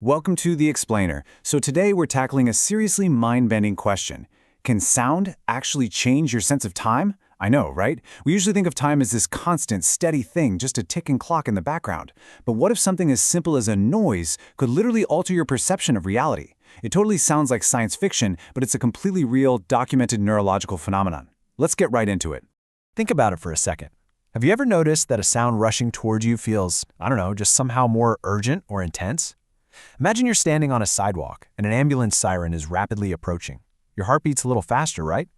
Welcome to The Explainer. So today we're tackling a seriously mind-bending question. Can sound actually change your sense of time? I know, right? We usually think of time as this constant, steady thing, just a ticking clock in the background. But what if something as simple as a noise could literally alter your perception of reality? It totally sounds like science fiction, but it's a completely real, documented neurological phenomenon. Let's get right into it. Think about it for a second. Have you ever noticed that a sound rushing towards you feels, just somehow more urgent or intense? Imagine you're standing on a sidewalk and an ambulance siren is rapidly approaching. Your heart beats a little faster, right?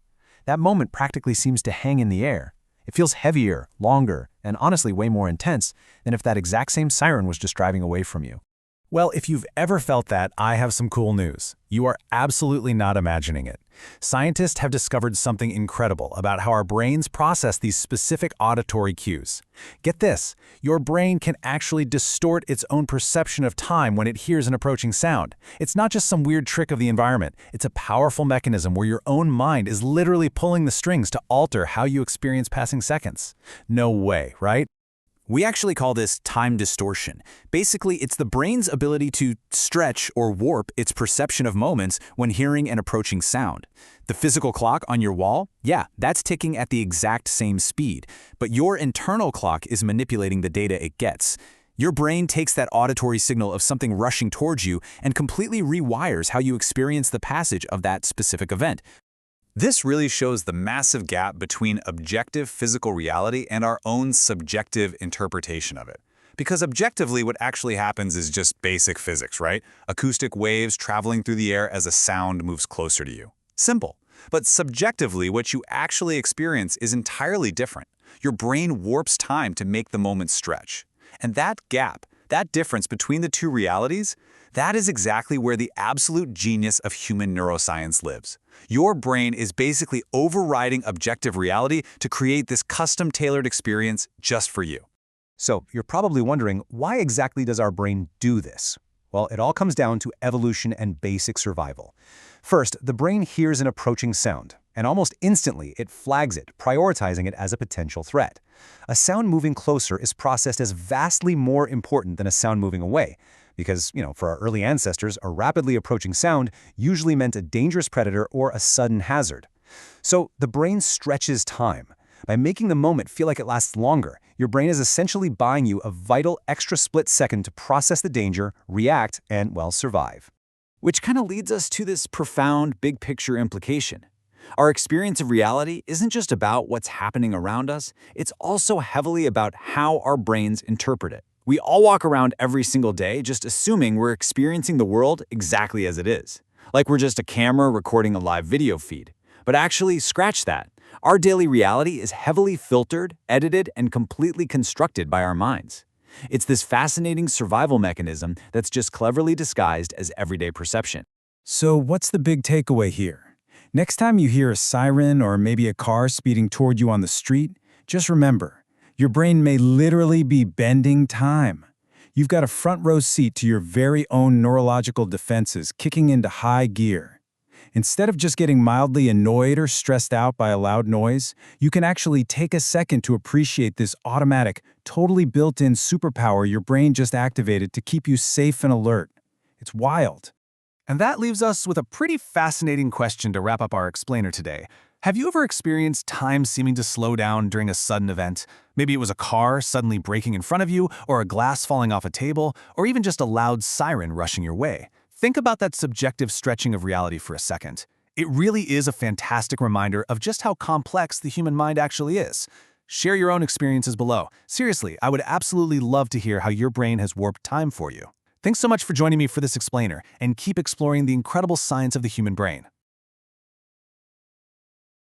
That moment practically seems to hang in the air. It feels heavier, longer, and honestly way more intense than if that exact same siren was just driving away from you. Well, if you've ever felt that, I have some cool news. You are absolutely not imagining it. Scientists have discovered something incredible about how our brains process these specific auditory cues. Get this, your brain can actually distort its own perception of time when it hears an approaching sound. It's not just some weird trick of the environment. It's a powerful mechanism where your own mind is literally pulling the strings to alter how you experience passing seconds. No way, right? We actually call this time distortion. Basically, it's the brain's ability to stretch or warp its perception of moments when hearing an approaching sound. The physical clock on your wall, yeah, that's ticking at the exact same speed, but your internal clock is manipulating the data it gets. Your brain takes that auditory signal of something rushing towards you and completely rewires how you experience the passage of that specific event. This really shows the massive gap between objective physical reality and our own subjective interpretation of it. Because objectively, what actually happens is just basic physics, right? Acoustic waves traveling through the air as a sound moves closer to you. Simple. But subjectively, what you actually experience is entirely different. Your brain warps time to make the moment stretch. And that gap, that difference between the two realities, that is exactly where the absolute genius of human neuroscience lives. Your brain is basically overriding objective reality to create this custom-tailored experience just for you. So, you're probably wondering, why exactly does our brain do this? Well, it all comes down to evolution and basic survival. First, the brain hears an approaching sound, and almost instantly it flags it, prioritizing it as a potential threat. A sound moving closer is processed as vastly more important than a sound moving away. Because, for our early ancestors, a rapidly approaching sound usually meant a dangerous predator or a sudden hazard. So the brain stretches time. By making the moment feel like it lasts longer, your brain is essentially buying you a vital extra split second to process the danger, react, and, survive. Which kind of leads us to this profound big picture implication. Our experience of reality isn't just about what's happening around us, it's also heavily about how our brains interpret it. We all walk around every single day just assuming we're experiencing the world exactly as it is. Like we're just a camera recording a live video feed. But actually, scratch that. Our daily reality is heavily filtered, edited, and completely constructed by our minds. It's this fascinating survival mechanism that's just cleverly disguised as everyday perception. So what's the big takeaway here? Next time you hear a siren or maybe a car speeding toward you on the street, just remember, your brain may literally be bending time. You've got a front row seat to your very own neurological defenses kicking into high gear. Instead of just getting mildly annoyed or stressed out by a loud noise, you can actually take a second to appreciate this automatic, totally built-in superpower your brain just activated to keep you safe and alert. It's wild. And that leaves us with a pretty fascinating question to wrap up our explainer today. Have you ever experienced time seeming to slow down during a sudden event? Maybe it was a car suddenly braking in front of you, or a glass falling off a table, or even just a loud siren rushing your way. Think about that subjective stretching of reality for a second. It really is a fantastic reminder of just how complex the human mind actually is. Share your own experiences below. Seriously, I would absolutely love to hear how your brain has warped time for you. Thanks so much for joining me for this explainer, and keep exploring the incredible science of the human brain.